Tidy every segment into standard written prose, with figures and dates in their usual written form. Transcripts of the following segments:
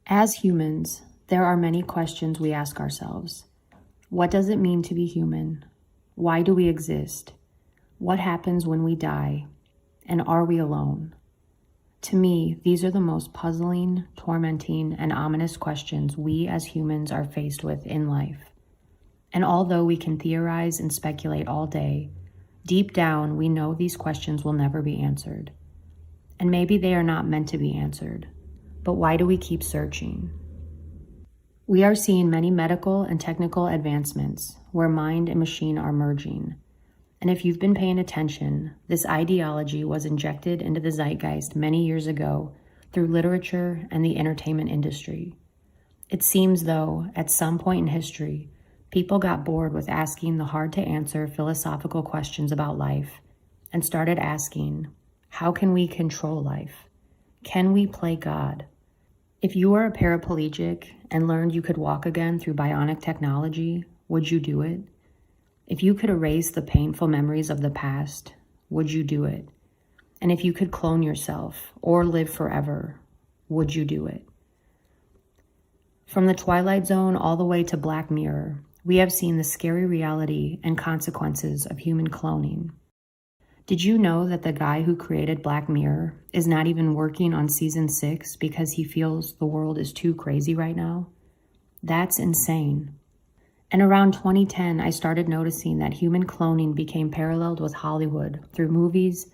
As humans, there are many questions we ask ourselves. What does it mean to be human? Why do we exist? What happens when we die? And are we alone? To me, these are the most puzzling, tormenting, and ominous questions we as humans are faced with in life. And although we can theorize and speculate all day, deep down we know these questions will never be answered. And maybe they are not meant to be answered. But why do we keep searching? We are seeing many medical and technical advancements where mind and machine are merging. And if you've been paying attention, this ideology was injected into the zeitgeist many years ago through literature and the entertainment industry. It seems, though, at some point in history, people got bored with asking the hard-to-answer philosophical questions about life and started asking, how can we control life? Can we play God? If you were a paraplegic and learned you could walk again through bionic technology, would you do it? If you could erase the painful memories of the past, would you do it? And if you could clone yourself or live forever, would you do it? From the Twilight Zone all the way to Black Mirror, we have seen the scary reality and consequences of human cloning. Did you know that the guy who created Black Mirror is not even working on season 6 because he feels the world is too crazy right now? That's insane. And around 2010, I started noticing that human cloning became paralleled with Hollywood through movies,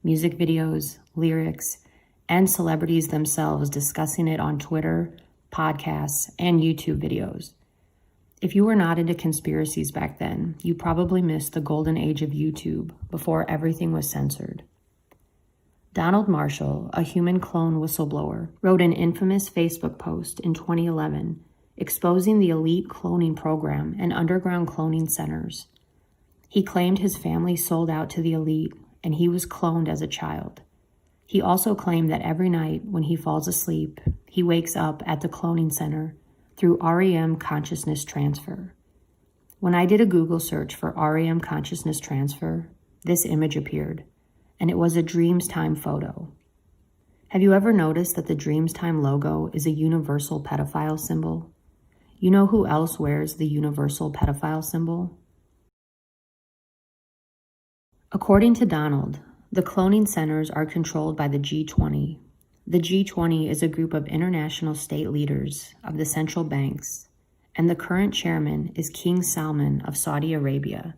music videos, lyrics, and celebrities themselves discussing it on Twitter, podcasts, and YouTube videos. If you were not into conspiracies back then, you probably missed the golden age of YouTube before everything was censored. Donald Marshall, a human clone whistleblower, wrote an infamous Facebook post in 2011 exposing the elite cloning program and underground cloning centers. He claimed his family sold out to the elite and he was cloned as a child. He also claimed that every night when he falls asleep, he wakes up at the cloning center through REM consciousness transfer. When I did a Google search for REM consciousness transfer, this image appeared, and it was a Dreamstime photo. Have you ever noticed that the Dreamstime logo is a universal pedophile symbol? You know who else wears the universal pedophile symbol? According to Donald, the cloning centers are controlled by the G20. The G20 is a group of international state leaders of the central banks, and the current chairman is King Salman of Saudi Arabia.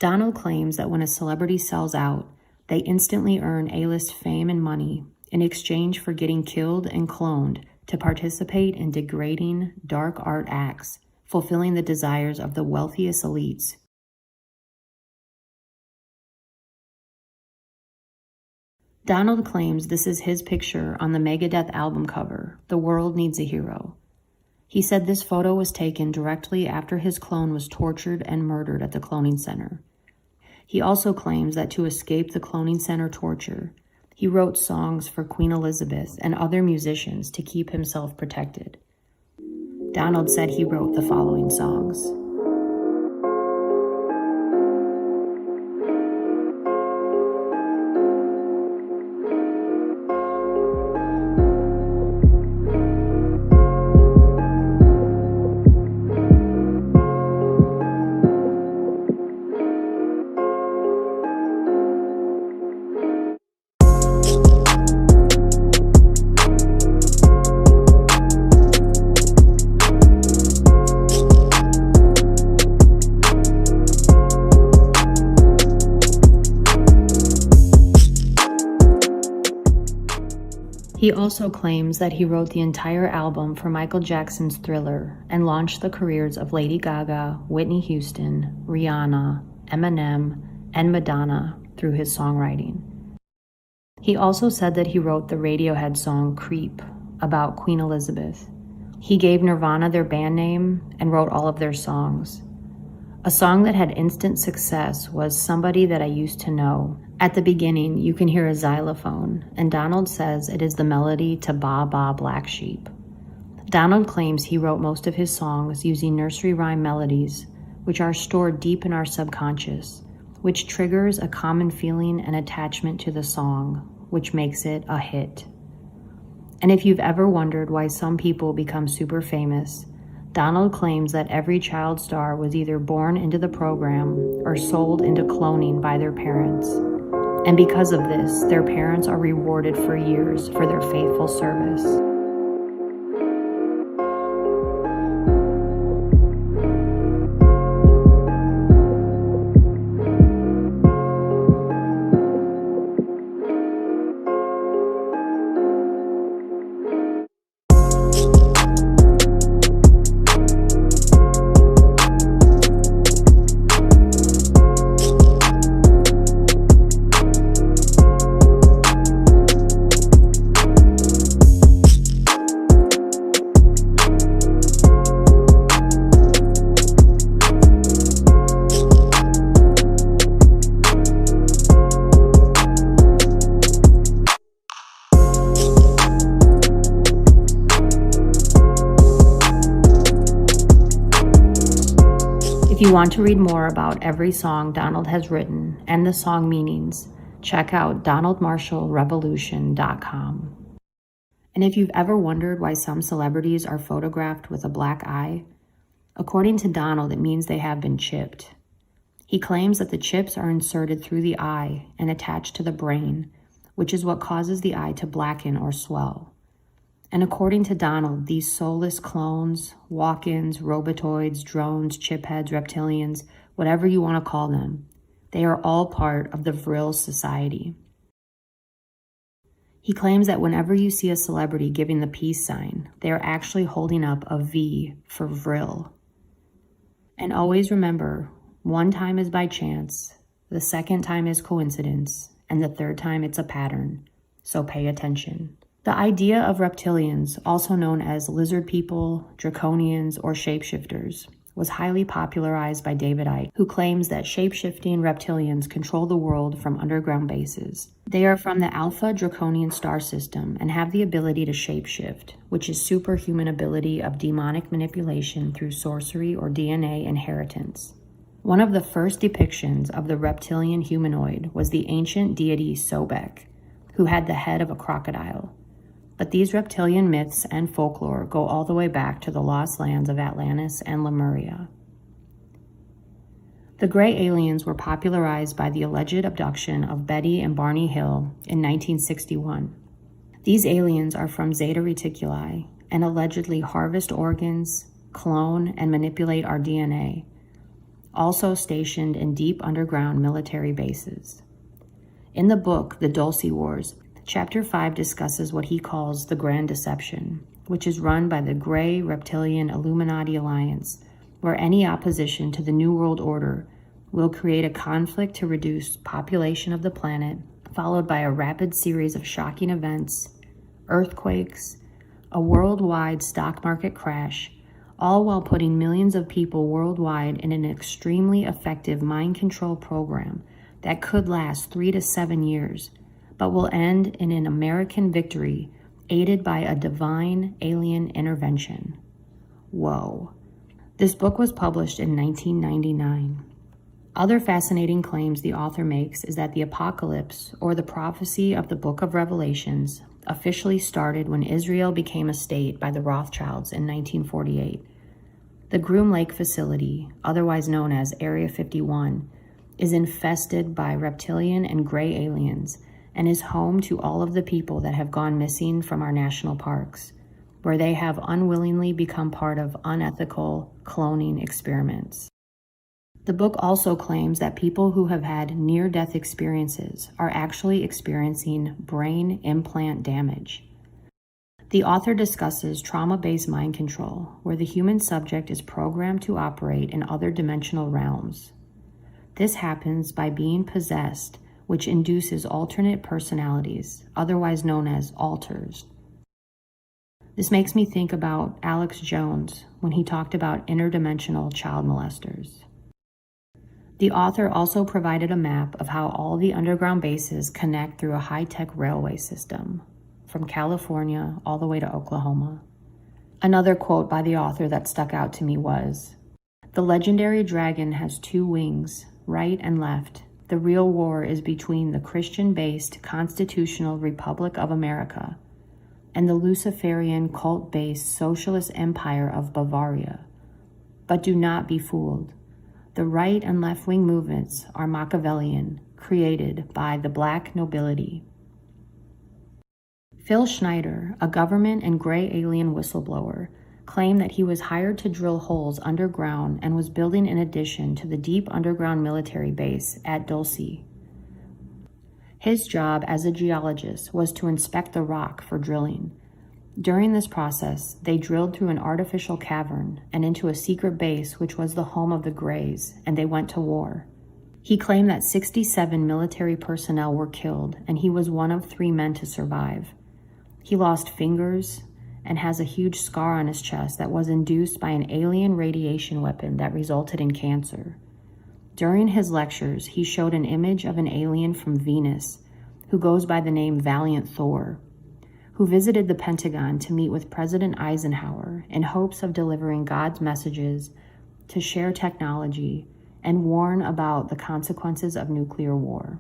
Donald claims that when a celebrity sells out, they instantly earn A-list fame and money in exchange for getting killed and cloned to participate in degrading, dark art acts, fulfilling the desires of the wealthiest elites. Donald claims this is his picture on the Megadeth album cover, The World Needs a Hero. He said this photo was taken directly after his clone was tortured and murdered at the cloning center. He also claims that to escape the cloning center torture, he wrote songs for Queen Elizabeth and other musicians to keep himself protected. Donald said he wrote the following songs. He also claims that he wrote the entire album for Michael Jackson's Thriller and launched the careers of Lady Gaga, Whitney Houston, Rihanna, Eminem, and Madonna through his songwriting. He also said that he wrote the Radiohead song Creep about Queen Elizabeth. He gave Nirvana their band name and wrote all of their songs. A song that had instant success was Somebody That I Used to Know. At the beginning, you can hear a xylophone, and Donald says it is the melody to Ba Ba Black Sheep. Donald claims he wrote most of his songs using nursery rhyme melodies, which are stored deep in our subconscious, which triggers a common feeling and attachment to the song, which makes it a hit. And if you've ever wondered why some people become super famous, Donald claims that every child star was either born into the program or sold into cloning by their parents. And because of this, their parents are rewarded for years for their faithful service. If you want to read more about every song Donald has written and the song meanings, check out donaldmarshallrevolution.com. And if you've ever wondered why some celebrities are photographed with a black eye, according to Donald, it means they have been chipped. He claims that the chips are inserted through the eye and attached to the brain, which is what causes the eye to blacken or swell. And according to Donald, these soulless clones, walk-ins, robotoids, drones, chipheads, reptilians, whatever you want to call them, they are all part of the Vril Society. He claims that whenever you see a celebrity giving the peace sign, they are actually holding up a V for Vril. And always remember, one time is by chance, the second time is coincidence, and the third time it's a pattern. So pay attention. The idea of reptilians, also known as lizard people, draconians, or shapeshifters, was highly popularized by David Icke, who claims that shapeshifting reptilians control the world from underground bases. They are from the Alpha Draconian star system and have the ability to shapeshift, which is superhuman ability of demonic manipulation through sorcery or DNA inheritance. One of the first depictions of the reptilian humanoid was the ancient deity Sobek, who had the head of a crocodile. But these reptilian myths and folklore go all the way back to the lost lands of Atlantis and Lemuria. The gray aliens were popularized by the alleged abduction of Betty and Barney Hill in 1961. These aliens are from Zeta Reticuli and allegedly harvest organs, clone, and manipulate our DNA, also stationed in deep underground military bases. In the book, The Dulce Wars, Chapter 5 discusses what he calls the Grand Deception, which is run by the Grey Reptilian Illuminati Alliance, where any opposition to the New World Order will create a conflict to reduce population of the planet, followed by a rapid series of shocking events, earthquakes, a worldwide stock market crash, all while putting millions of people worldwide in an extremely effective mind control program that could last 3 to 7 years, but will end in an American victory aided by a divine alien intervention. Whoa. This book was published in 1999. Other fascinating claims the author makes is that the apocalypse, or the prophecy of the Book of Revelations, officially started when Israel became a state by the Rothschilds in 1948. The Groom Lake facility, otherwise known as Area 51, is infested by reptilian and gray aliens and is home to all of the people that have gone missing from our national parks, where they have unwillingly become part of unethical cloning experiments. The book also claims that people who have had near-death experiences are actually experiencing brain implant damage. The author discusses trauma-based mind control, where the human subject is programmed to operate in other dimensional realms. This happens by being possessed, which induces alternate personalities, otherwise known as alters. This makes me think about Alex Jones when he talked about interdimensional child molesters. The author also provided a map of how all the underground bases connect through a high-tech railway system, from California all the way to Oklahoma. Another quote by the author that stuck out to me was, "The legendary dragon has 2 wings, right and left. The real war is between the Christian-based Constitutional Republic of America, and the Luciferian cult-based socialist empire of Bavaria. But do not be fooled. The right and left-wing movements are Machiavellian, created by the black nobility. Phil Schneider, a government and gray alien whistleblower, claimed that he was hired to drill holes underground and was building an addition to the deep underground military base at Dulce. His job as a geologist was to inspect the rock for drilling. During this process, they drilled through an artificial cavern and into a secret base which was the home of the Greys, and they went to war. He claimed that 67 military personnel were killed, and he was one of 3 men to survive. He lost fingers and has a huge scar on his chest that was induced by an alien radiation weapon that resulted in cancer. During his lectures, he showed an image of an alien from Venus who goes by the name Valiant Thor, who visited the Pentagon to meet with President Eisenhower in hopes of delivering God's messages, to share technology, and warn about the consequences of nuclear war.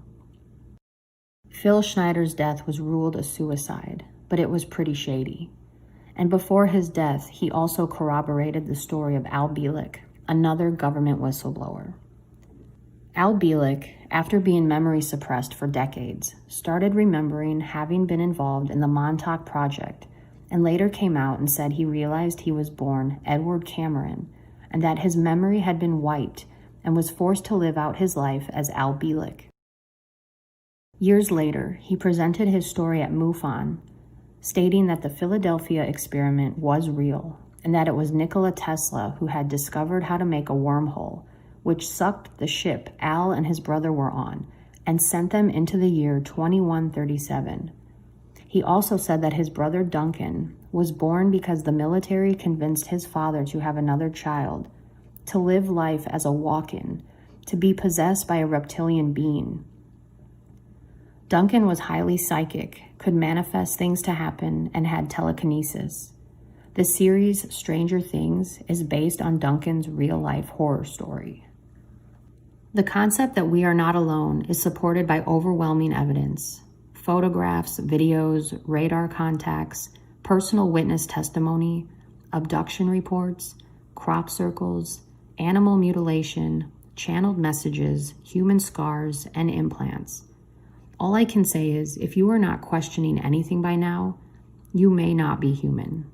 Phil Schneider's death was ruled a suicide, but it was pretty shady. And before his death, he also corroborated the story of Al Bielek, another government whistleblower. Al Bielek, after being memory suppressed for decades, started remembering having been involved in the Montauk Project, and later came out and said he realized he was born Edward Cameron, and that his memory had been wiped and was forced to live out his life as Al Bielek. Years later, he presented his story at MUFON, stating that the Philadelphia experiment was real and that it was Nikola Tesla who had discovered how to make a wormhole, which sucked the ship Al and his brother were on and sent them into the year 2137. He also said that his brother Duncan was born because the military convinced his father to have another child, to live life as a walk-in, to be possessed by a reptilian being. Duncan was highly psychic, could manifest things to happen, and had telekinesis. The series Stranger Things is based on Duncan's real-life horror story. The concept that we are not alone is supported by overwhelming evidence. Photographs, videos, radar contacts, personal witness testimony, abduction reports, crop circles, animal mutilation, channeled messages, human scars, and implants. All I can say is, if you are not questioning anything by now, you may not be human.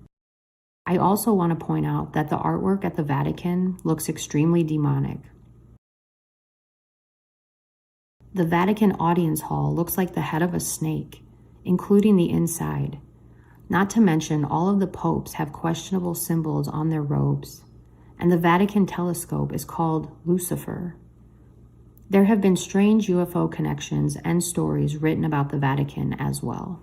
I also want to point out that the artwork at the Vatican looks extremely demonic. The Vatican audience hall looks like the head of a snake, including the inside. Not to mention, all of the popes have questionable symbols on their robes, and the Vatican telescope is called Lucifer. There have been strange UFO connections and stories written about the Vatican as well.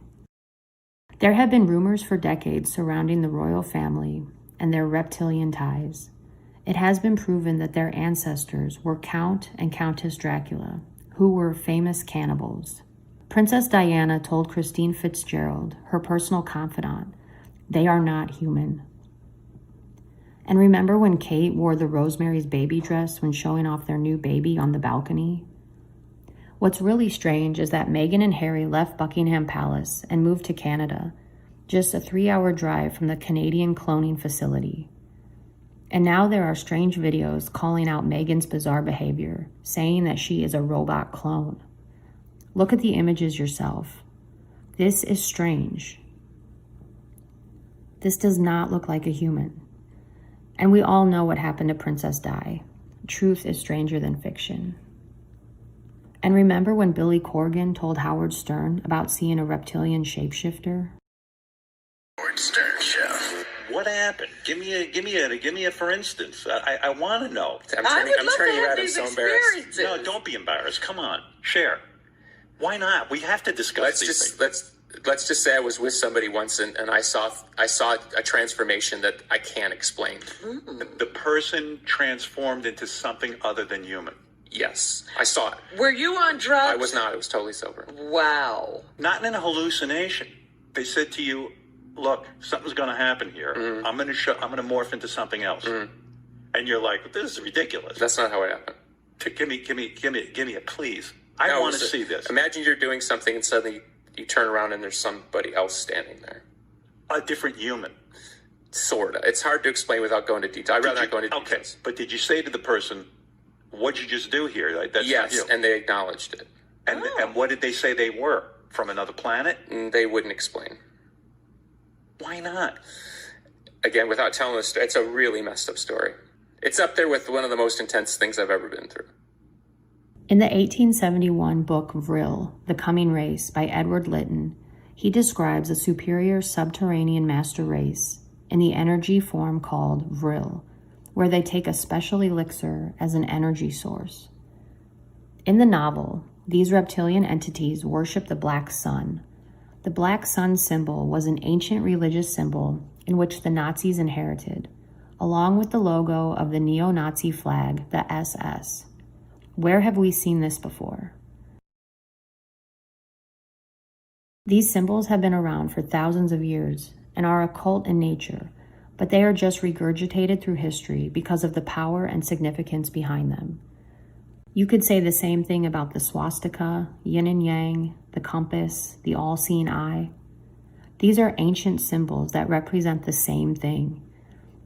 There have been rumors for decades surrounding the royal family and their reptilian ties. It has been proven that their ancestors were Count and Countess Dracula, who were famous cannibals. Princess Diana told Christine Fitzgerald, her personal confidant, "They are not human." And remember when Kate wore the Rosemary's Baby dress when showing off their new baby on the balcony? What's really strange is that Meghan and Harry left Buckingham Palace and moved to Canada, just a 3-hour drive from the Canadian cloning facility. And now there are strange videos calling out Meghan's bizarre behavior, saying that she is a robot clone. Look at the images yourself. This is strange. This does not look like a human. And we all know what happened to Princess Di. Truth is stranger than fiction. And remember when Billy Corgan told Howard Stern about seeing a reptilian shapeshifter? Howard Stern show. What happened? Give me a for instance. I want to know. I'm turning you out. I'm so embarrassed. No, don't be embarrassed. Come on, share. Why not? We have to discuss these things. Let's just say I was with somebody once and I saw a transformation that I can't explain. The person transformed into something other than human. Yes, I saw it. Were you on drugs? I was not. I was totally sober. Wow. Not in a hallucination. They said to you, "Look, something's going to happen here. I'm going to morph into something else." And you're like, "This is ridiculous." That's not how it happened. Give me a please. I want to see this. Imagine you're doing something and suddenly you turn around and there's somebody else standing there. A different human. Sorta. It's hard to explain without going into detail. I'd rather not go into Okay, details. but did you say to the person, "What'd you just do here? Like, that's not Yes, you." and they acknowledged it. And what did they say they were? From another planet? They wouldn't explain. Why not? Again, without telling the story, it's a really messed up story. It's up there with one of the most intense things I've ever been through. In the 1871 book Vril, The Coming Race by Edward Lytton, he describes a superior subterranean master race in the energy form called Vril, where they take a special elixir as an energy source. In the novel, these reptilian entities worship the black sun. The black sun symbol was an ancient religious symbol in which the Nazis inherited, along with the logo of the neo-Nazi flag, the SS. Where have we seen this before? These symbols have been around for thousands of years and are occult in nature, but they are just regurgitated through history because of the power and significance behind them. You could say the same thing about the swastika, yin and yang, the compass, the all-seeing eye. These are ancient symbols that represent the same thing.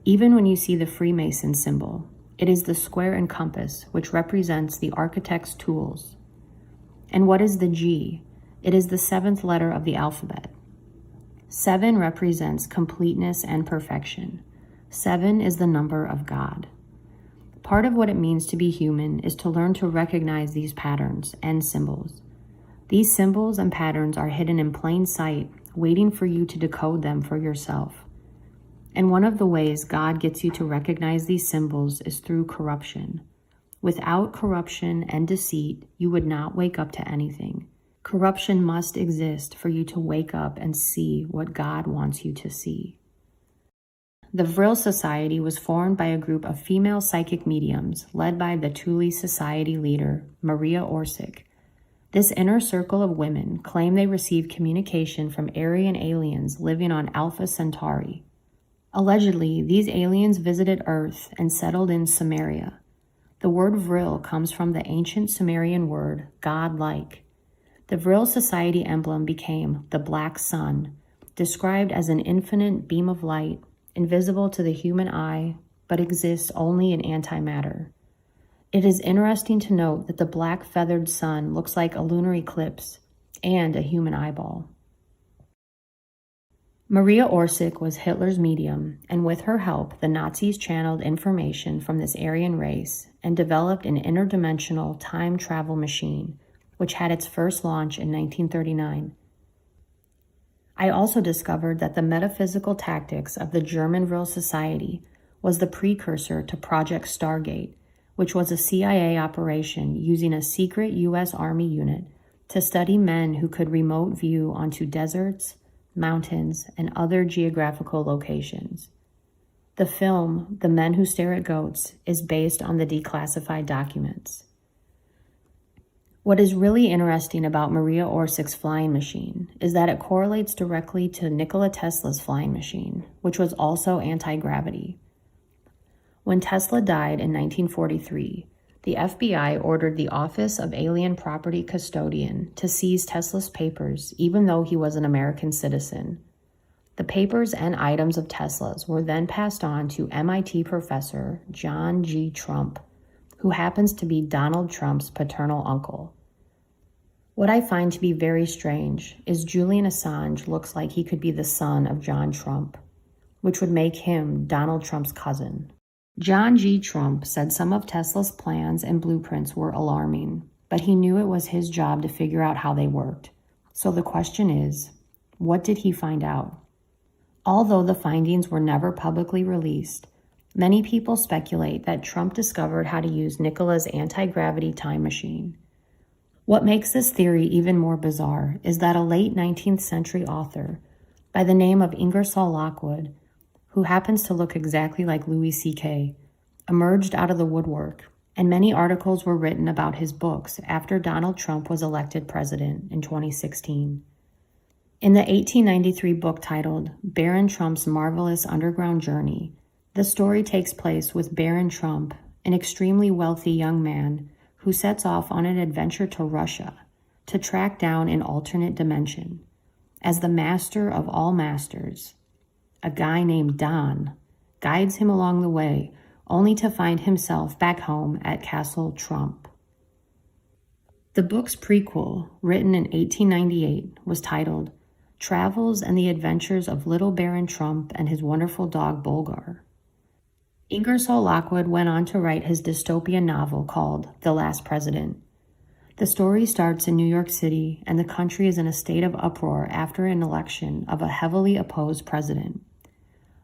Even when you see the Freemason symbol, it is the square and compass, which represents the architect's tools. And what is the G? It is the 7th letter of the alphabet. 7 represents completeness and perfection. 7 is the number of God. Part of what it means to be human is to learn to recognize these patterns and symbols. These symbols and patterns are hidden in plain sight, waiting for you to decode them for yourself. And one of the ways God gets you to recognize these symbols is through corruption. Without corruption and deceit, you would not wake up to anything. Corruption must exist for you to wake up and see what God wants you to see. The Vril Society was formed by a group of female psychic mediums led by the Thule Society leader, Maria Orsic. This inner circle of women claim they received communication from Aryan aliens living on Alpha Centauri. Allegedly, these aliens visited Earth and settled in Sumeria. The word Vril comes from the ancient Sumerian word God-like. The Vril Society emblem became the black sun, described as an infinite beam of light, invisible to the human eye, but exists only in antimatter. It is interesting to note that the black feathered sun looks like a lunar eclipse and a human eyeball. Maria Orsic was Hitler's medium, and with her help, the Nazis channeled information from this Aryan race and developed an interdimensional time travel machine, which had its first launch in 1939. I also discovered that the metaphysical tactics of the German Vril Society was the precursor to Project Stargate, which was a CIA operation using a secret U.S. Army unit to study men who could remote view onto deserts, mountains, and other geographical locations. The film, The Men Who Stare at Goats, is based on the declassified documents. What is really interesting about Maria Orsic's flying machine is that it correlates directly to Nikola Tesla's flying machine, which was also anti-gravity. When Tesla died in 1943, the FBI ordered the Office of Alien Property Custodian to seize Tesla's papers, even though he was an American citizen. The papers and items of Tesla's were then passed on to MIT professor John G. Trump, who happens to be Donald Trump's paternal uncle. What I find to be very strange is Julian Assange looks like he could be the son of John Trump, which would make him Donald Trump's cousin. John G. Trump said some of Tesla's plans and blueprints were alarming, but he knew it was his job to figure out how they worked. So the question is, what did he find out? Although the findings were never publicly released, many people speculate that Trump discovered how to use Nikola's anti-gravity time machine. What makes this theory even more bizarre is that a late 19th century author by the name of Ingersoll Lockwood, who happens to look exactly like Louis C.K., emerged out of the woodwork, and many articles were written about his books after Donald Trump was elected president in 2016. In the 1893 book titled Baron Trump's Marvelous Underground Journey, the story takes place with Baron Trump, an extremely wealthy young man who sets off on an adventure to Russia to track down an alternate dimension. As the master of all masters, a guy named Don, guides him along the way, only to find himself back home at Castle Trump. The book's prequel, written in 1898, was titled Travels and the Adventures of Little Baron Trump and His Wonderful Dog Bulgar. Ingersoll Lockwood went on to write his dystopian novel called The Last President. The story starts in New York City, and the country is in a state of uproar after an election of a heavily opposed president.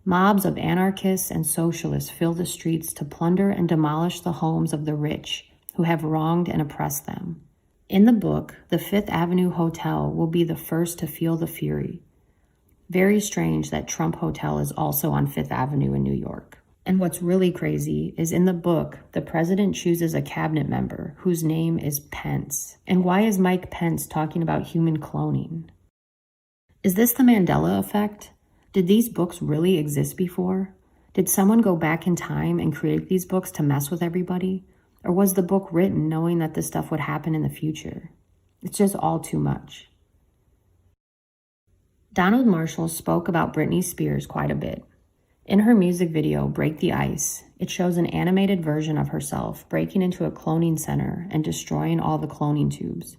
Mobs of anarchists and socialists fill the streets to plunder and demolish the homes of the rich who have wronged and oppressed them. In the book, the Fifth Avenue Hotel will be the first to feel the fury. Very strange that Trump Hotel is also on Fifth Avenue in New York. And what's really crazy is in the book, the president chooses a cabinet member whose name is Pence. And why is Mike Pence talking about human cloning? Is this the Mandela effect? Did these books really exist before? Did someone go back in time and create these books to mess with everybody? Or was the book written knowing that this stuff would happen in the future? It's just all too much. Donald Marshall spoke about Britney Spears quite a bit. In her music video, Break the Ice, it shows an animated version of herself breaking into a cloning center and destroying all the cloning tubes.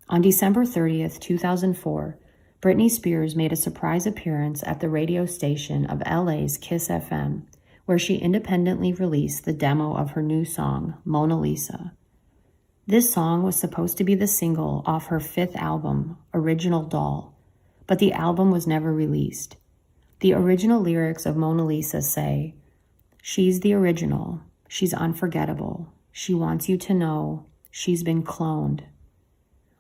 On December 30th, 2004, Britney Spears made a surprise appearance at the radio station of LA's Kiss FM, where she independently released the demo of her new song, Mona Lisa. This song was supposed to be the single off her fifth album, Original Doll, but the album was never released. The original lyrics of Mona Lisa say, "She's the original, she's unforgettable, she wants you to know, she's been cloned."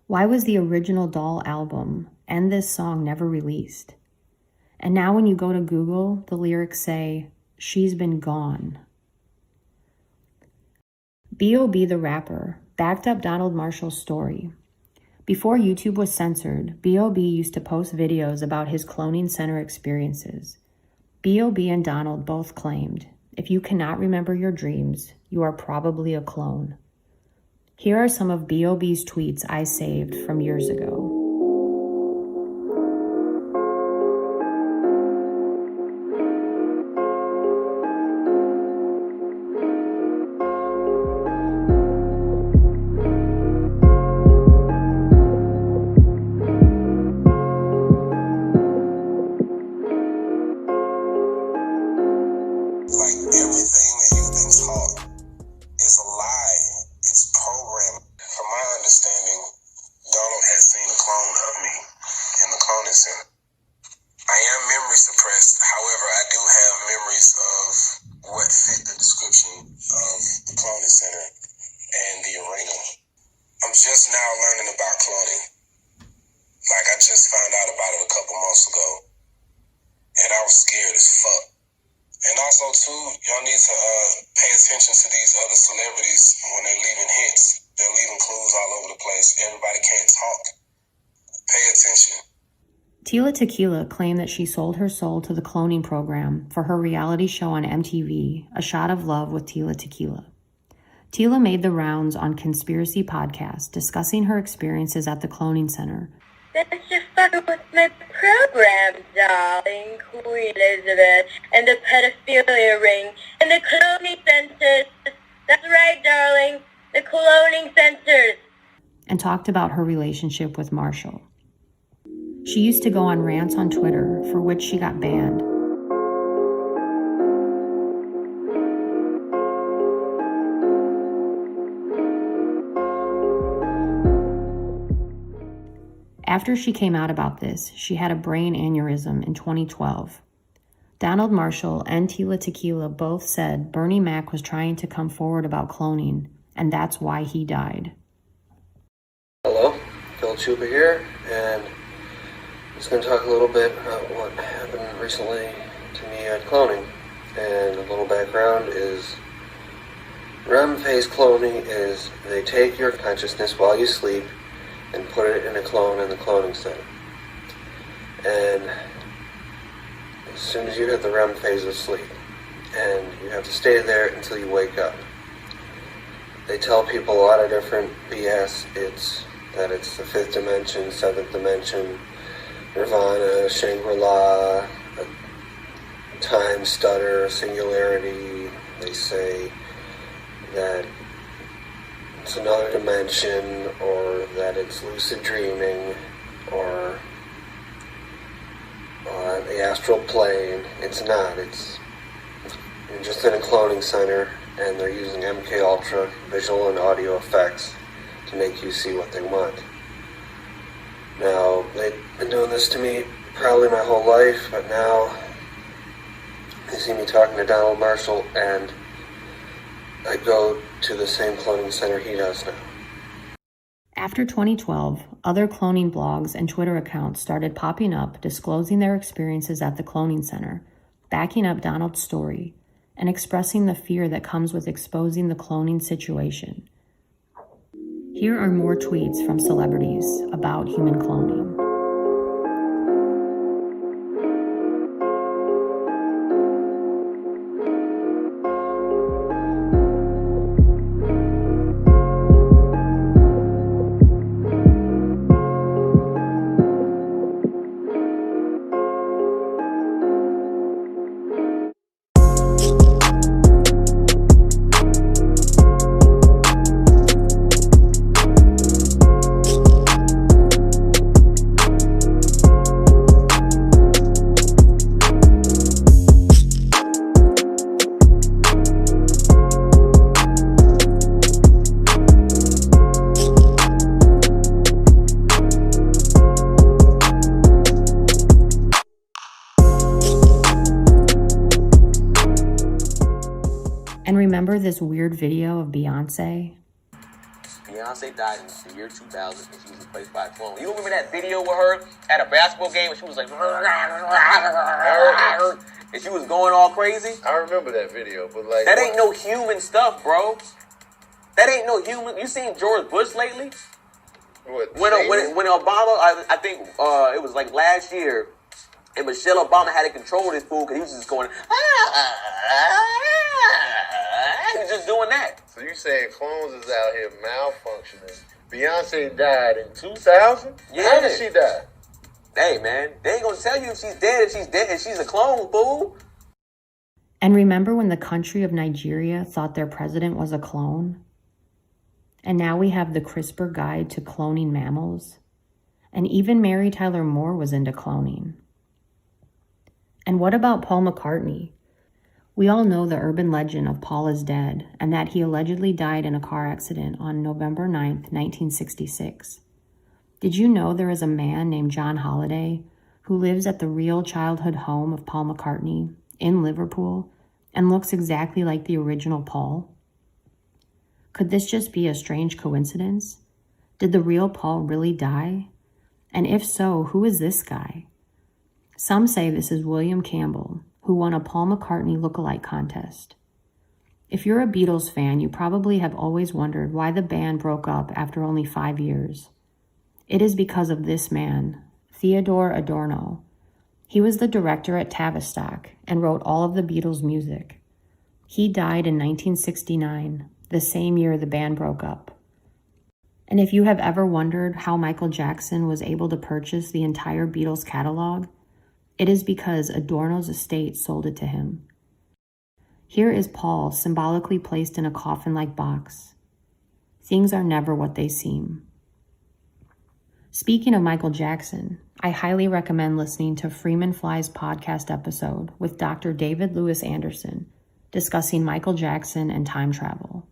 Why was the Original Doll album and this song never released? And now when you go to Google, the lyrics say, "She's been gone." B.O.B. the rapper backed up Donald Marshall's story. Before YouTube was censored, B.O.B. used to post videos about his cloning center experiences. B.O.B. and Donald both claimed, if you cannot remember your dreams, you are probably a clone. Here are some of B.O.B.'s tweets I saved from years ago. Y'all need to pay attention to these other celebrities when they're leaving hits. They're leaving clues all over the place. Everybody can't talk. Pay attention. Tila Tequila claimed that she sold her soul to the cloning program for her reality show on MTV, A Shot of Love with Tila Tequila. Tila made the rounds on Conspiracy Podcast, discussing her experiences at the cloning center. That's just fucking with my program, darling, Queen Elizabeth, and the pedophilia ring, and the cloning centers. That's right, darling, the cloning centers. And talked about her relationship with Marshall. She used to go on rants on Twitter, for which she got banned. After she came out about this, she had a brain aneurysm in 2012. Donald Marshall and Tila Tequila both said Bernie Mac was trying to come forward about cloning, and that's why he died. Hello, Phil Chupa here, and I'm just going to talk a little bit about what happened recently to me at cloning. And a little background is REM phase cloning is they take your consciousness while you sleep and put it in a clone in the cloning center. And as soon as you hit the REM phase of sleep, and you have to stay there until you wake up. They tell people a lot of different BS. It's the fifth dimension, seventh dimension, Nirvana, Shangri-La, time stutter, singularity. They say that it's another dimension, or that it's lucid dreaming, or the astral plane. It's not. You're just in a cloning center, and they're using MK Ultra visual and audio effects to make you see what they want. Now, they've been doing this to me probably my whole life, but now they see me talking to Donald Marshall, and I go to the same cloning center he does now. After 2012, other cloning blogs and Twitter accounts started popping up disclosing their experiences at the cloning center, backing up Donald's story, and expressing the fear that comes with exposing the cloning situation. Here are more tweets from celebrities about human cloning. And remember this weird video of Beyonce? Beyonce died in the year 2000 and she was replaced by a clone. You remember that video with her at a basketball game and she was like, and she was going all crazy? I remember that video, but like... That ain't no human stuff, bro. That ain't no human... You seen George Bush lately? What? When Obama, I think it was like last year, and Michelle Obama had to control this fool because he was just going, he's just doing that. So you saying clones is out here malfunctioning? Beyonce died in 2000? Yeah. How did she die? Hey, man, they ain't gonna tell you if she's dead, and she's a clone, fool. And remember when the country of Nigeria thought their president was a clone? And now we have the CRISPR guide to cloning mammals. And even Mary Tyler Moore was into cloning. And what about Paul McCartney? We all know the urban legend of Paul is dead and that he allegedly died in a car accident on November 9th, 1966. Did you know there is a man named John Holliday who lives at the real childhood home of Paul McCartney in Liverpool and looks exactly like the original Paul? Could this just be a strange coincidence? Did the real Paul really die? And if so, who is this guy? Some say this is William Campbell, who won a Paul McCartney lookalike contest. If you're a Beatles fan, you probably have always wondered why the band broke up after only 5 years. It is because of this man, Theodore Adorno. He was the director at Tavistock and wrote all of the Beatles' music. He died in 1969, the same year the band broke up. And if you have ever wondered how Michael Jackson was able to purchase the entire Beatles catalog, it is because Adorno's estate sold it to him. Here is Paul symbolically placed in a coffin-like box. Things are never what they seem. Speaking of Michael Jackson, I highly recommend listening to Freeman Fly's podcast episode with Dr. David Lewis Anderson discussing Michael Jackson and time travel.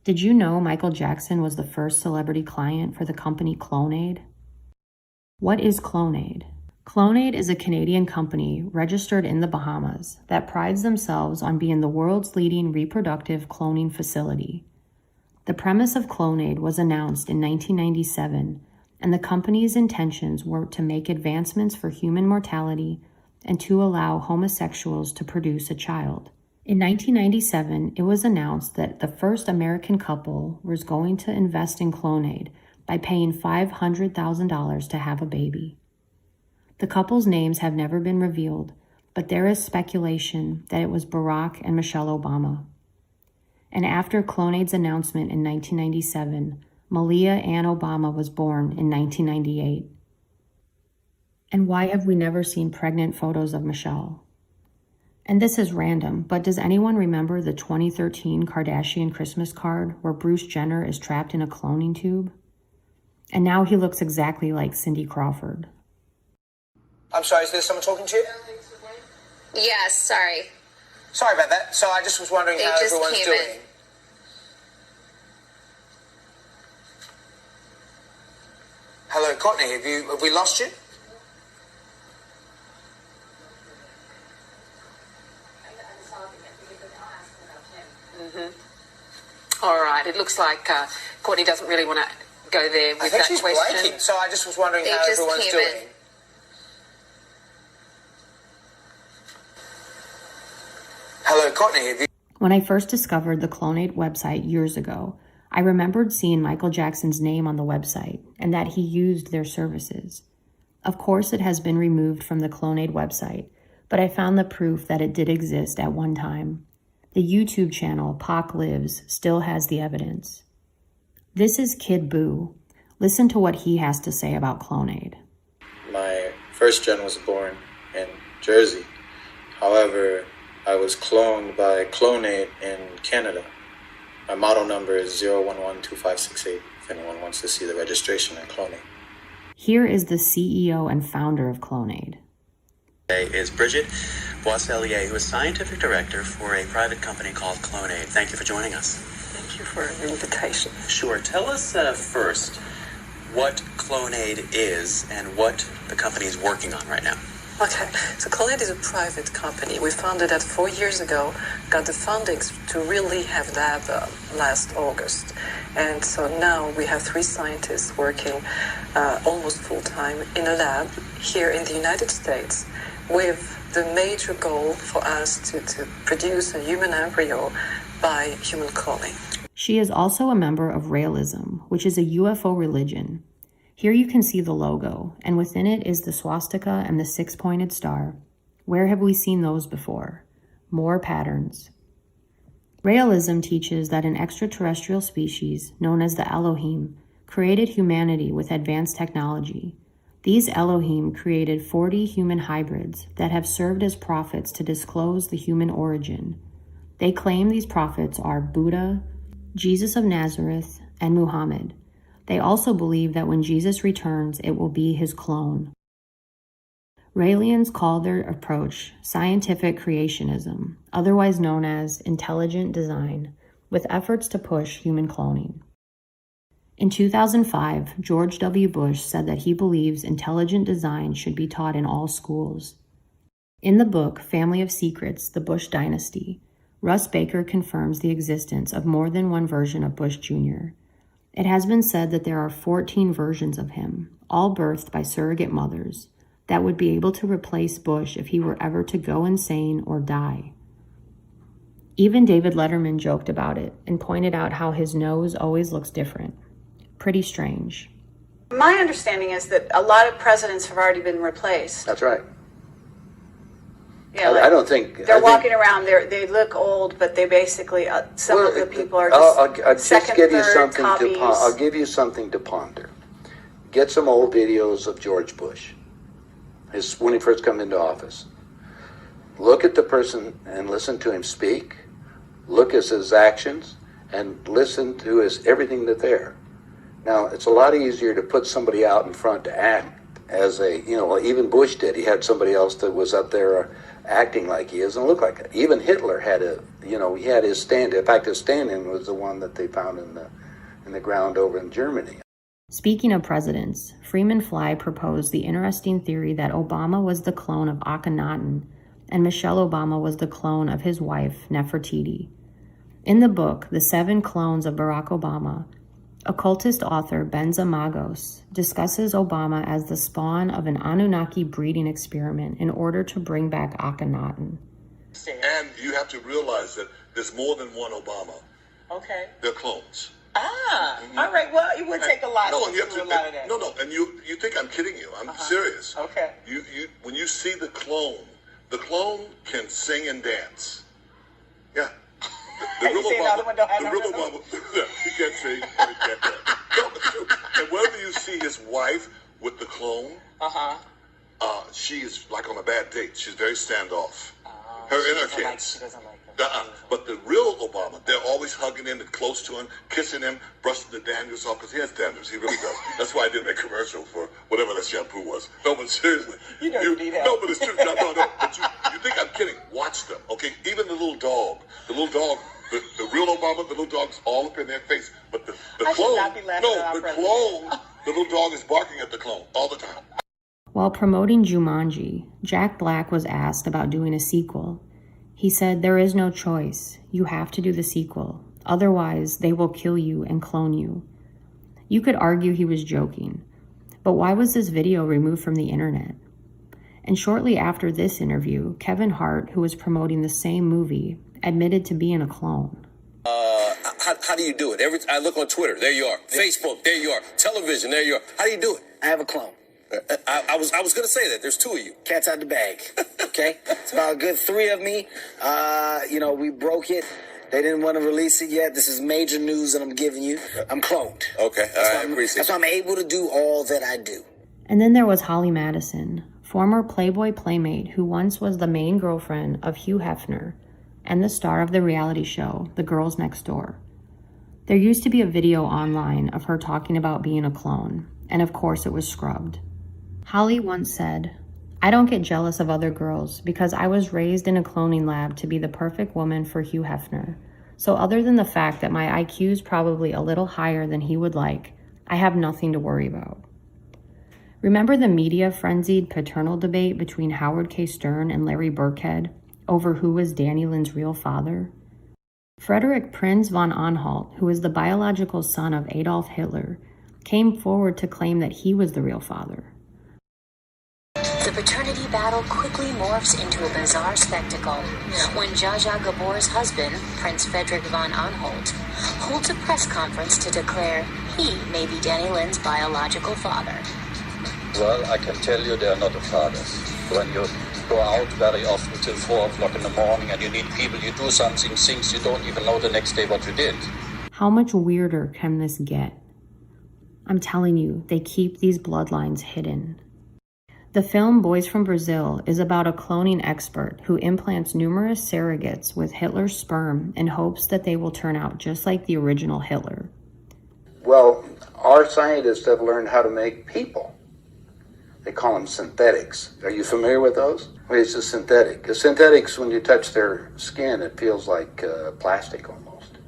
Did you know Michael Jackson was the first celebrity client for the company Clonaid? What is Clonaid? Clonaid is a Canadian company registered in the Bahamas that prides themselves on being the world's leading reproductive cloning facility. The premise of Clonaid was announced in 1997, and the company's intentions were to make advancements for human mortality and to allow homosexuals to produce a child. In 1997, it was announced that the first American couple was going to invest in Clonaid by paying $500,000 to have a baby. The couple's names have never been revealed, but there is speculation that it was Barack and Michelle Obama. And after Clonaid's announcement in 1997, Malia Ann Obama was born in 1998. And why have we never seen pregnant photos of Michelle? And this is random, but does anyone remember the 2013 Kardashian Christmas card where Bruce Jenner is trapped in a cloning tube? And now he looks exactly like Cindy Crawford. I'm sorry, is there someone talking to you? Yes, sorry. Sorry about that. So I just was wondering how everyone's doing. Hello, Courtney, have we lost you? All right, it looks like Courtney doesn't really want to go there with I think that she's question. breaking, so I just was wondering how everyone's doing. Hello, Courtney, have you... When I first discovered the Clonate website years ago, I remembered seeing Michael Jackson's name on the website and that he used their services. Of course, it has been removed from the Clonate website, but I found the proof that it did exist at one time. The YouTube channel Pac Lives still has the evidence. This is Kid Boo. Listen to what he has to say about Clonate. My first gen was born in Jersey. However, I was cloned by Clonate in Canada. My model number is 0112568 if anyone wants to see the registration at Clonate. Here is the CEO and founder of Clonate. Is Bridget Boisselier, who is scientific director for a private company called Clonate. Thank you for joining us. Thank you for the invitation. Sure. Tell us first what Clonate is and what the company is working on right now. Okay, so Clonate is a private company. We founded that 4 years ago, got the fundings to really have that last August. And so now we have 3 scientists working almost full-time in a lab here in the United States with the major goal for us to produce a human embryo by human cloning. She is also a member of Raelism, which is a UFO religion. Here you can see the logo, and within it is the swastika and the 6-pointed star. Where have we seen those before? More patterns. Raelism teaches that an extraterrestrial species, known as the Elohim, created humanity with advanced technology. These Elohim created 40 human hybrids that have served as prophets to disclose the human origin. They claim these prophets are Buddha, Jesus of Nazareth, and Muhammad. They also believe that when Jesus returns, it will be his clone. Raelians call their approach scientific creationism, otherwise known as intelligent design, with efforts to push human cloning. In 2005, George W. Bush said that he believes intelligent design should be taught in all schools. In the book Family of Secrets, The Bush Dynasty, Russ Baker confirms the existence of more than one version of Bush Jr. It has been said that there are 14 versions of him, all birthed by surrogate mothers, that would be able to replace Bush if he were ever to go insane or die. Even David Letterman joked about it and pointed out how his nose always looks different. Pretty strange. My understanding is that a lot of presidents have already been replaced. That's right. Yeah, I don't think they're walking around. They look old, but they basically some of the people are just I'll second, just give you third something copies. I'll give you something to ponder. Get some old videos of George Bush, when he first came into office. Look at the person and listen to him speak. Look at his actions and listen to everything that's there. Now, it's a lot easier to put somebody out in front to act as even Bush did. He had somebody else that was up there acting like he is and look like it. Even Hitler had he had his stand. In fact, his stand-in was the one that they found in the ground over in Germany. Speaking of presidents, Freeman Fly proposed the interesting theory that Obama was the clone of Akhenaten and Michelle Obama was the clone of his wife, Nefertiti. In the book, The 7 Clones of Barack Obama, occultist author Benza Magos discusses Obama as the spawn of an Anunnaki breeding experiment in order to bring back Akhenaten. And you have to realize that there's more than one Obama. Okay. They're clones. All right. Well, it would take a lot. No, and you have do to. a lot of that. No, and you think I'm kidding you? I'm serious. Okay. You when you see the clone can sing and dance. Yeah. The real Obama, he can't sing, but he can't dance. No, it's true. And whenever you see his wife with the clone, she is like on a bad date. She's very standoff. Her and her kids. But the real Obama, they're always hugging him and close to him, kissing him, brushing the dandruff off, because he has dandruff. He really does. That's why I did that commercial for whatever that shampoo was. No, but seriously. You need help. No, but it's true. No. But you think I'm kidding. Watch them, okay? Even the little dog, the real Obama, the little dog's all up in their face. But the clone, the little dog is barking at the clone all the time. While promoting Jumanji, Jack Black was asked about doing a sequel. He said, "There is no choice. You have to do the sequel. Otherwise, they will kill you and clone you." You could argue he was joking, but why was this video removed from the internet? And shortly after this interview, Kevin Hart, who was promoting the same movie, admitted to being a clone. How do you do it? I look on Twitter, there you are. Facebook, there you are. Television, there you are. How do you do it? I have a clone. I was going to say that. There's two of you. Cat's out the bag. Okay? It's about a good 3 of me. We broke it. They didn't want to release it yet. This is major news that I'm giving you. I'm cloned. Okay, I appreciate That's why I'm able to do all that I do. And then there was Holly Madison, former Playboy playmate who once was the main girlfriend of Hugh Hefner and the star of the reality show, The Girls Next Door. There used to be a video online of her talking about being a clone, and of course it was scrubbed. Holly once said, "I don't get jealous of other girls because I was raised in a cloning lab to be the perfect woman for Hugh Hefner. So other than the fact that my IQ is probably a little higher than he would like, I have nothing to worry about." Remember the media frenzied paternal debate between Howard K. Stern and Larry Burkhead over who was Danny Lynn's real father? Frederick Prinz von Anhalt, who is the biological son of Adolf Hitler, came forward to claim that he was the real father. The paternity battle quickly morphs into a bizarre spectacle when Zsa Zsa Gabor's husband, Prince Frederick von Anhalt, holds a press conference to declare he may be Danny Lynn's biological father. Well, I can tell you they are not a father. When you go out very often till 4 o'clock in the morning and you need people, you do something, things you don't even know the next day what you did. How much weirder can this get? I'm telling you, they keep these bloodlines hidden. The film Boys from Brazil is about a cloning expert who implants numerous surrogates with Hitler's sperm in hopes that they will turn out just like the original Hitler. Well, our scientists have learned how to make people. They call them synthetics. Are you familiar with those? Well, it's a synthetic. The synthetics, when you touch their skin, it feels like plastic almost.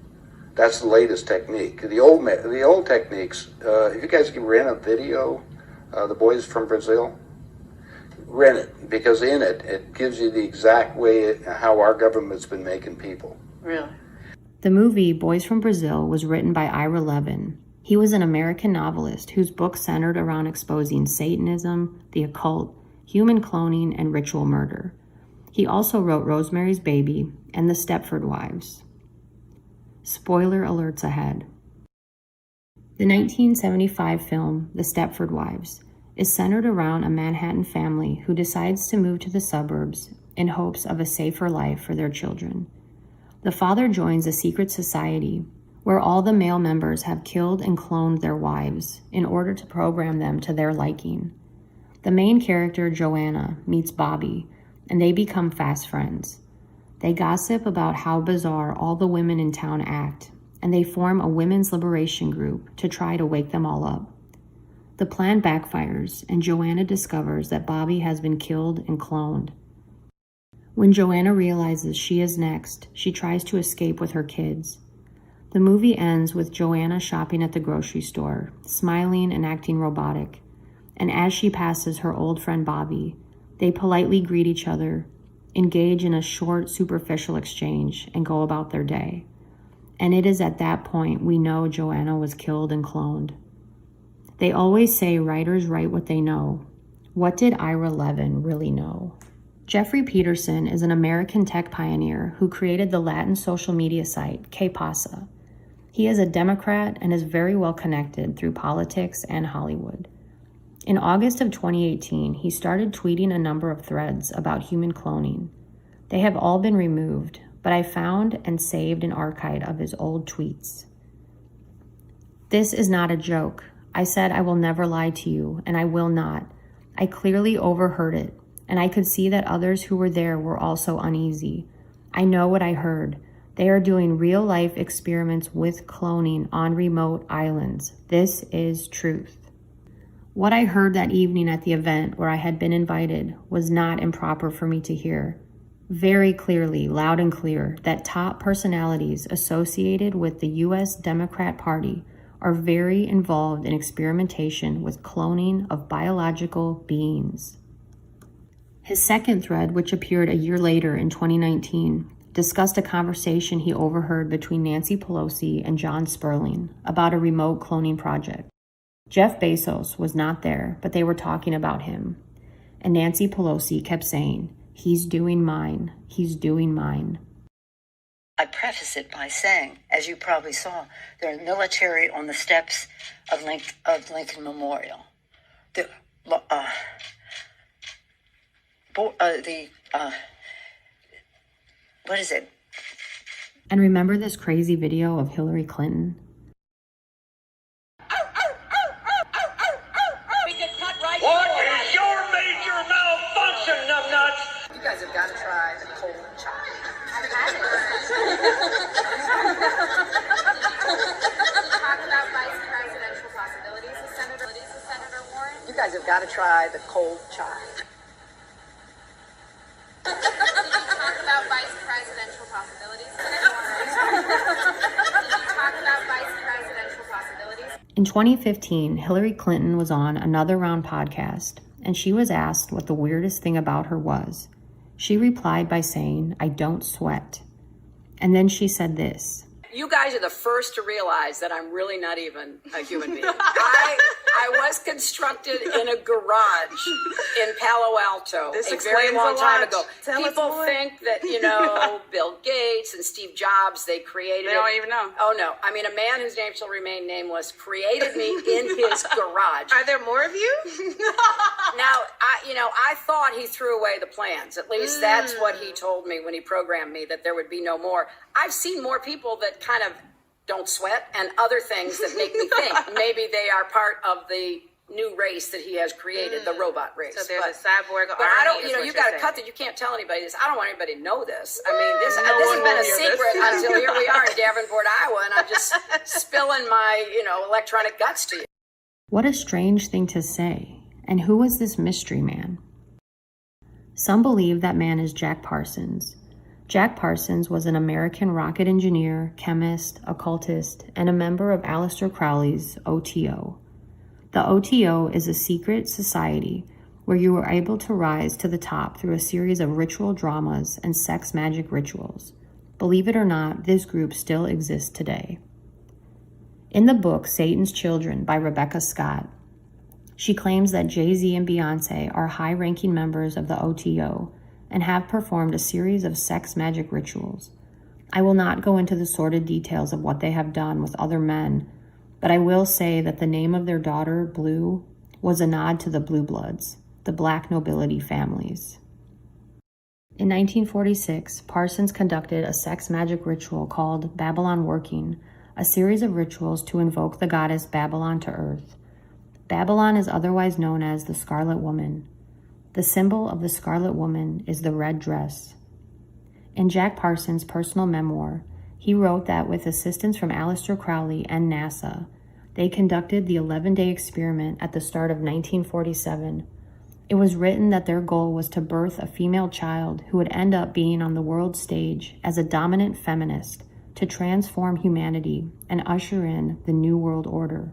That's the latest technique. The old techniques, if you guys can rent a video, The Boys from Brazil, rent it, because in it gives you the exact way how our government's been making people. Really? The movie Boys from Brazil was written by Ira Levin. He was an American novelist whose book centered around exposing Satanism, the occult, human cloning, and ritual murder. He also wrote Rosemary's Baby and The Stepford Wives. Spoiler alerts ahead. The 1975 film, The Stepford Wives, is centered around a Manhattan family who decides to move to the suburbs in hopes of a safer life for their children. The father joins a secret society where all the male members have killed and cloned their wives in order to program them to their liking. The main character, Joanna, meets Bobby, and they become fast friends. They gossip about how bizarre all the women in town act, and they form a women's liberation group to try to wake them all up. The plan backfires, and Joanna discovers that Bobby has been killed and cloned. When Joanna realizes she is next, she tries to escape with her kids. The movie ends with Joanna shopping at the grocery store, smiling and acting robotic. And as she passes her old friend Bobby, they politely greet each other, engage in a short, superficial exchange, and go about their day. And it is at that point we know Joanna was killed and cloned. They always say writers write what they know. What did Ira Levin really know? Jeffrey Peterson is an American tech pioneer who created the Latin social media site KPasa. He is a Democrat and is very well connected through politics and Hollywood. In August of 2018, he started tweeting a number of threads about human cloning. They have all been removed, but I found and saved an archive of his old tweets. This is not a joke. I said I will never lie to you, and I will not. I clearly overheard it. and I could see that others who were there were also uneasy. I know what I heard. They are doing real-life experiments with cloning on remote islands. This is truth. What I heard that evening at the event where I had been invited was not improper for me to hear. Very clearly, loud and clear, that top personalities associated with the U.S. Democrat Party are very involved in experimentation with cloning of biological beings. His second thread, which appeared a year later in 2019, discussed a conversation he overheard between Nancy Pelosi and John Sperling about a remote cloning project. Jeff Bezos was not there, but they were talking about him. And Nancy Pelosi kept saying, "He's doing mine. He's doing mine." I preface it by saying, as you probably saw, there are military on the steps of Lincoln Memorial. What is it? And remember this crazy video of Hillary Clinton? What is your major malfunction, numbnuts? You guys have got to try the cold chop. I've had it. Talk about vice presidential possibilities with Senator Warren. You guys have got to try the cold chop. Talk about vice presidential possibilities, Senator Warren. Did you talk about vice presidential possibilities? In 2015, Hillary Clinton was on Another Round podcast, and she was asked what the weirdest thing about her was. She replied by saying, "I don't sweat." And then she said this. You guys are the first to realize that I'm really not even a human being. I was constructed in a garage in Palo Alto a very long time ago. People think that, Bill Gates and Steve Jobs, they created They don't even know. Oh, no. I mean, a man whose name shall remain nameless created me in his garage. Are there more of you? Now, I thought he threw away the plans. At least that's what he told me when he programmed me, that there would be no more. I've seen more people that kind of don't sweat and other things that make me think maybe they are part of the new race that he has created, the robot race. So there's a cyborg but army. I don't, you got to cut that. You can't tell anybody this. I don't want anybody to know this. I mean, this has been a secret until here we are in Davenport, Iowa, and I'm just spilling my, electronic guts to you. What a strange thing to say. And who was this mystery man? Some believe that man is Jack Parsons. Jack Parsons was an American rocket engineer, chemist, occultist, and a member of Aleister Crowley's OTO. The OTO is a secret society where you are able to rise to the top through a series of ritual dramas and sex magic rituals. Believe it or not, this group still exists today. In the book Satan's Children by Rebecca Scott, she claims that Jay-Z and Beyonce are high-ranking members of the OTO and have performed a series of sex magic rituals. I will not go into the sordid details of what they have done with other men, but I will say that the name of their daughter, Blue, was a nod to the Blue Bloods, the black nobility families. In 1946, Parsons conducted a sex magic ritual called Babylon Working, a series of rituals to invoke the goddess Babylon to earth. Babylon is otherwise known as the Scarlet Woman. The symbol of the Scarlet Woman is the red dress. In Jack Parsons' personal memoir, he wrote that with assistance from Aleister Crowley and NASA, they conducted the 11-day experiment at the start of 1947. It was written that their goal was to birth a female child who would end up being on the world stage as a dominant feminist to transform humanity and usher in the New World Order.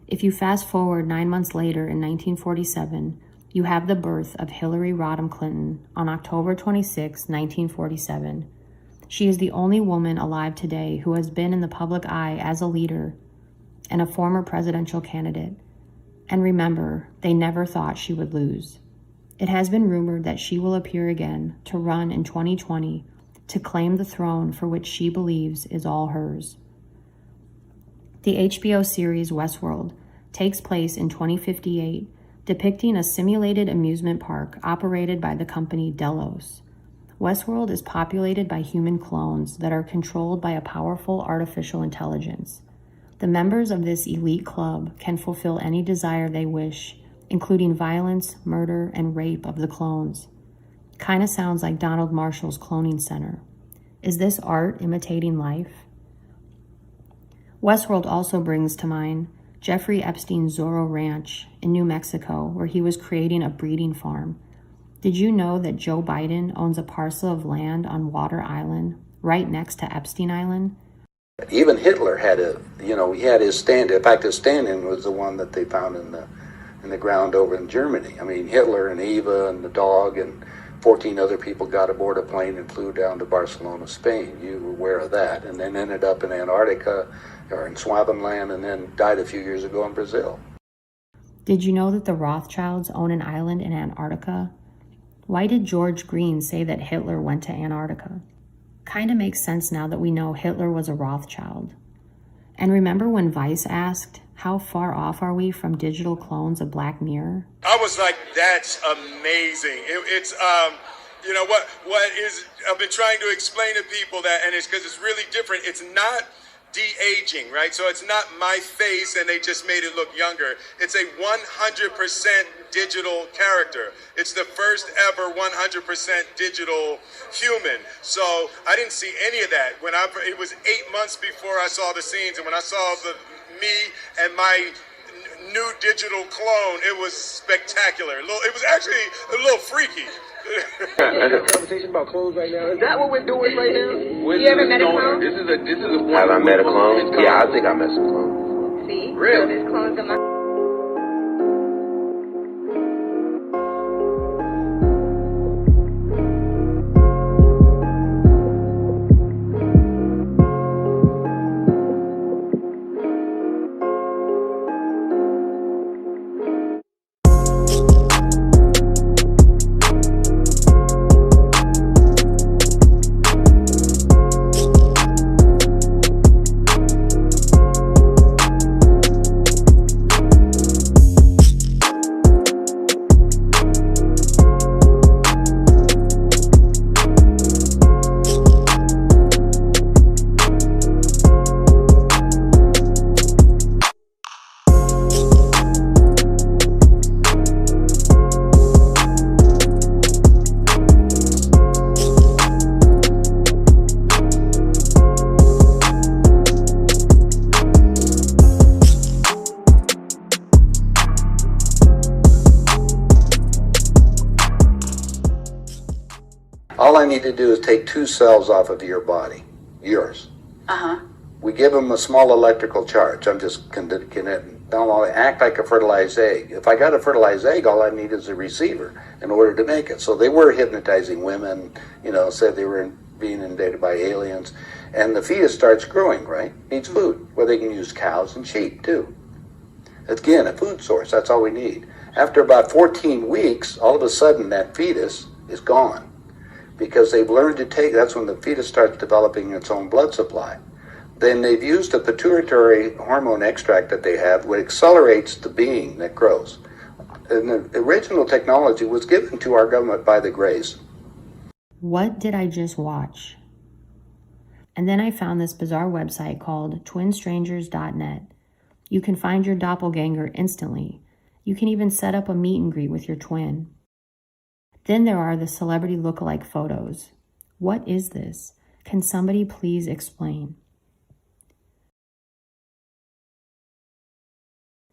If you fast forward 9 months later in 1947, you have the birth of Hillary Rodham Clinton on October 26, 1947. She is the only woman alive today who has been in the public eye as a leader and a former presidential candidate. And remember, they never thought she would lose. It has been rumored that she will appear again to run in 2020 to claim the throne for which she believes is all hers. The HBO series Westworld takes place in 2058, depicting a simulated amusement park operated by the company Delos. Westworld is populated by human clones that are controlled by a powerful artificial intelligence. The members of this elite club can fulfill any desire they wish including violence, murder, and rape of the clones. Kinda sounds like Donald Marshall's cloning center. Is this art imitating life? Westworld also brings to mind Jeffrey Epstein's Zorro Ranch in New Mexico, where he was creating a breeding farm. Did you know that Joe Biden owns a parcel of land on Water Island, right next to Epstein Island? Even Hitler had he had his stand. In fact, his stand-in was the one that they found in the ground over in Germany. I mean, Hitler and Eva and the dog and 14 other people got aboard a plane and flew down to Barcelona, Spain. You were aware of that. And then ended up in Antarctica or in Swabenland and then died a few years ago in Brazil. Did you know that the Rothschilds own an island in Antarctica? Why did George Green say that Hitler went to Antarctica? Kinda makes sense now that we know Hitler was a Rothschild. And remember when Vice asked, how far off are we from digital clones of Black Mirror? I was like, that's amazing. It's what is, I've been trying to explain to people that, and it's because it's really different. It's not de-aging, right? So it's not my face and they just made it look younger. It's a 100% digital character. It's the first ever 100% digital human. So I didn't see any of that. It was 8 months before I saw the scenes, and when I saw me and my new digital clone, it was spectacular. It was actually a little freaky. Conversation about clones right now. Is that what we're doing right now? You ever met a clone? This is a Have I met a clone? Yeah, I think I met some clones. See? Really? So there's clones of my... All I need to do is take 2 cells off of your body, yours. Uh-huh. We give them a small electrical charge. I'm just they'll act like a fertilized egg. If I got a fertilized egg, all I need is a receiver in order to make it. So they were hypnotizing women, said they were being invaded by aliens. And the fetus starts growing, right? Needs food. Well, they can use cows and sheep, too. Again, a food source. That's all we need. After about 14 weeks, all of a sudden that fetus is gone. Because they've learned to that's when the fetus starts developing its own blood supply. Then they've used a pituitary hormone extract that they have, which accelerates the being that grows. And the original technology was given to our government by the Greys. What did I just watch? And then I found this bizarre website called twinstrangers.net. You can find your doppelganger instantly. You can even set up a meet and greet with your twin. Then there are the celebrity lookalike photos. What is this? Can somebody please explain?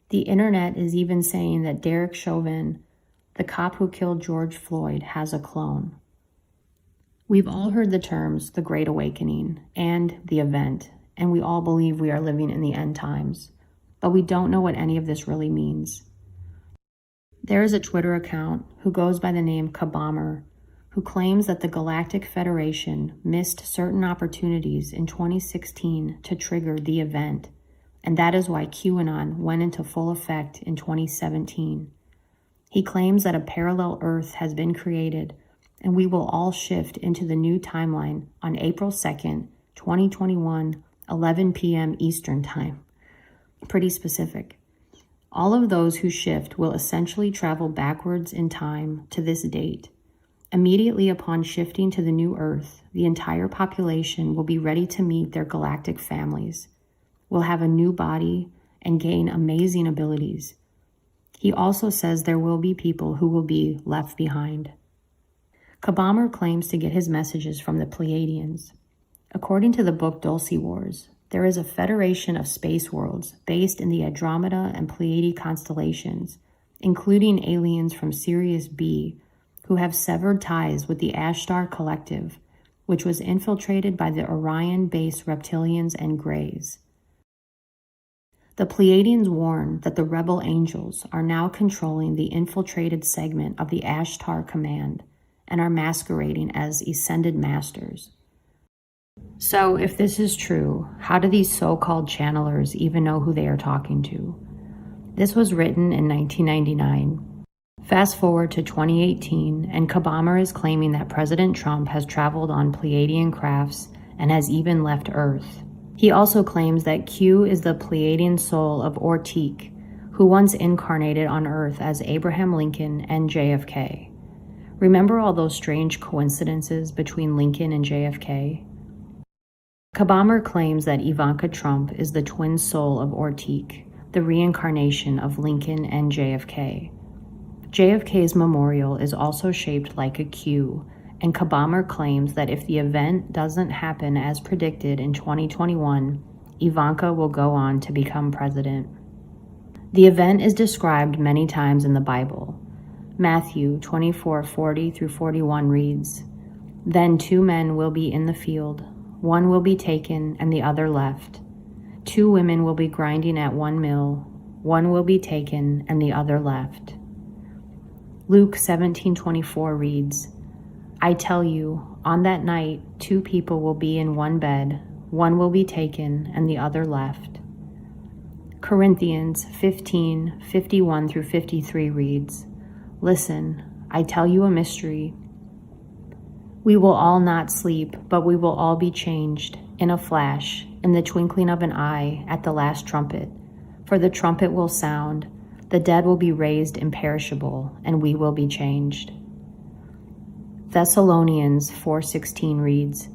The internet is even saying that Derek Chauvin, the cop who killed George Floyd, has a clone. We've all heard the terms the Great Awakening and the event, and we all believe we are living in the end times, but we don't know what any of this really means. There is a Twitter account who goes by the name Kabomber, who claims that the Galactic Federation missed certain opportunities in 2016 to trigger the event, and that is why QAnon went into full effect in 2017. He claims that a parallel Earth has been created, and we will all shift into the new timeline on April 2nd, 2021, 11 p.m. Eastern Time. Pretty specific. All of those who shift will essentially travel backwards in time to this date. Immediately upon shifting to the new Earth, the entire population will be ready to meet their galactic families, will have a new body, and gain amazing abilities. He also says there will be people who will be left behind. Kabamar claims to get his messages from the Pleiadians. According to the book Dulce Wars, there is a federation of space worlds based in the Andromeda and Pleiade constellations, including aliens from Sirius B, who have severed ties with the Ashtar Collective, which was infiltrated by the Orion-based reptilians and Greys. The Pleiadians warn that the rebel angels are now controlling the infiltrated segment of the Ashtar Command and are masquerading as ascended masters. So, if this is true, how do these so-called channelers even know who they are talking to? This was written in 1999. Fast forward to 2018, and Kabamar is claiming that President Trump has traveled on Pleiadian crafts and has even left Earth. He also claims that Q is the Pleiadian soul of Orteek, who once incarnated on Earth as Abraham Lincoln and JFK. Remember all those strange coincidences between Lincoln and JFK? Kabamar claims that Ivanka Trump is the twin soul of Orteek, the reincarnation of Lincoln and JFK. JFK's memorial is also shaped like a Q, and Kabamar claims that if the event doesn't happen as predicted in 2021, Ivanka will go on to become president. The event is described many times in the Bible. Matthew 24:40-41 reads, "Then 2 men will be in the field, one will be taken and the other left. 2 women will be grinding at one mill, one will be taken and the other left." Luke 17:24 reads, "I tell you, on that night 2 people will be in one bed, one will be taken and the other left." Corinthians 15:51-53 reads, "Listen, I tell you a mystery. We will all not sleep, but we will all be changed, in a flash, in the twinkling of an eye, at the last trumpet. For the trumpet will sound, the dead will be raised imperishable, and we will be changed." Thessalonians 4:16 reads,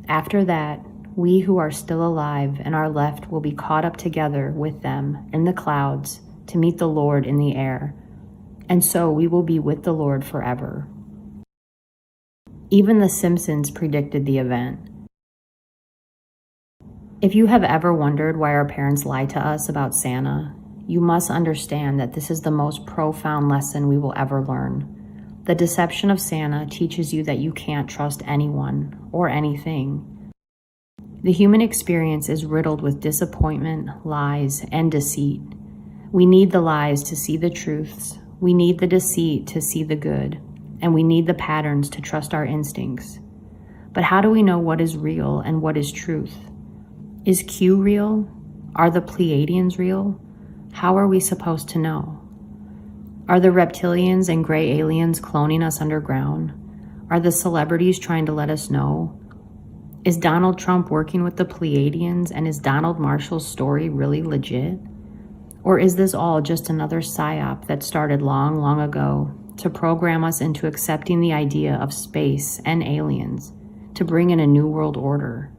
"After that, we who are still alive and are left will be caught up together with them in the clouds to meet the Lord in the air, and so we will be with the Lord forever." Even The Simpsons predicted the event. If you have ever wondered why our parents lied to us about Santa, you must understand that this is the most profound lesson we will ever learn. The deception of Santa teaches you that you can't trust anyone or anything. The human experience is riddled with disappointment, lies, and deceit. We need the lies to see the truths, we need the deceit to see the good, and we need the patterns to trust our instincts. But how do we know what is real and what is truth? Is Q real? Are the Pleiadians real? How are we supposed to know? Are the reptilians and gray aliens cloning us underground? Are the celebrities trying to let us know? Is Donald Trump working with the Pleiadians, and is Donald Marshall's story really legit? Or is this all just another psyop that started long, long ago to program us into accepting the idea of space and aliens, to bring in a new world order?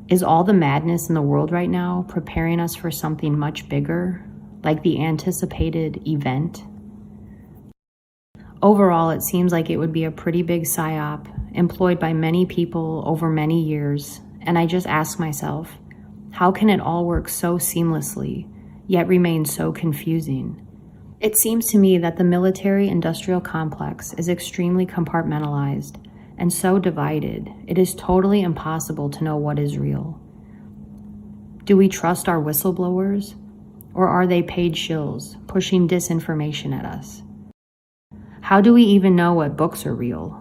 Is all the madness in the world right now preparing us for something much bigger, like the anticipated event? Overall, it seems like it would be a pretty big psyop employed by many people over many years, and I just ask myself, how can it all work so seamlessly, yet remain so confusing? It seems to me that the military-industrial complex is extremely compartmentalized and so divided, it is totally impossible to know what is real. Do we trust our whistleblowers, or are they paid shills pushing disinformation at us? How do we even know what books are real,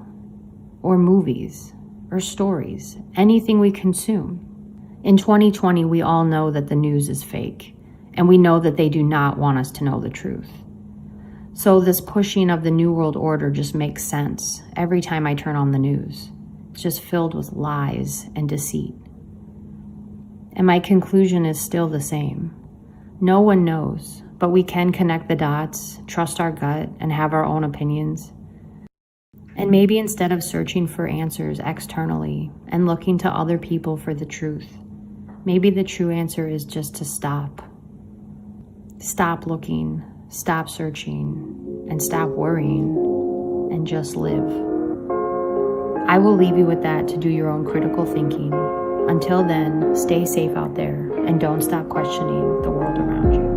or movies, or stories, anything we consume? In 2020, we all know that the news is fake, and we know that they do not want us to know the truth. So this pushing of the New World Order just makes sense every time I turn on the news. It's just filled with lies and deceit. And my conclusion is still the same. No one knows, but we can connect the dots, trust our gut, and have our own opinions. And maybe instead of searching for answers externally and looking to other people for the truth, maybe the true answer is just to stop. Stop looking, stop searching, and stop worrying, and just live. I will leave you with that to do your own critical thinking. Until then, stay safe out there and don't stop questioning the world around you.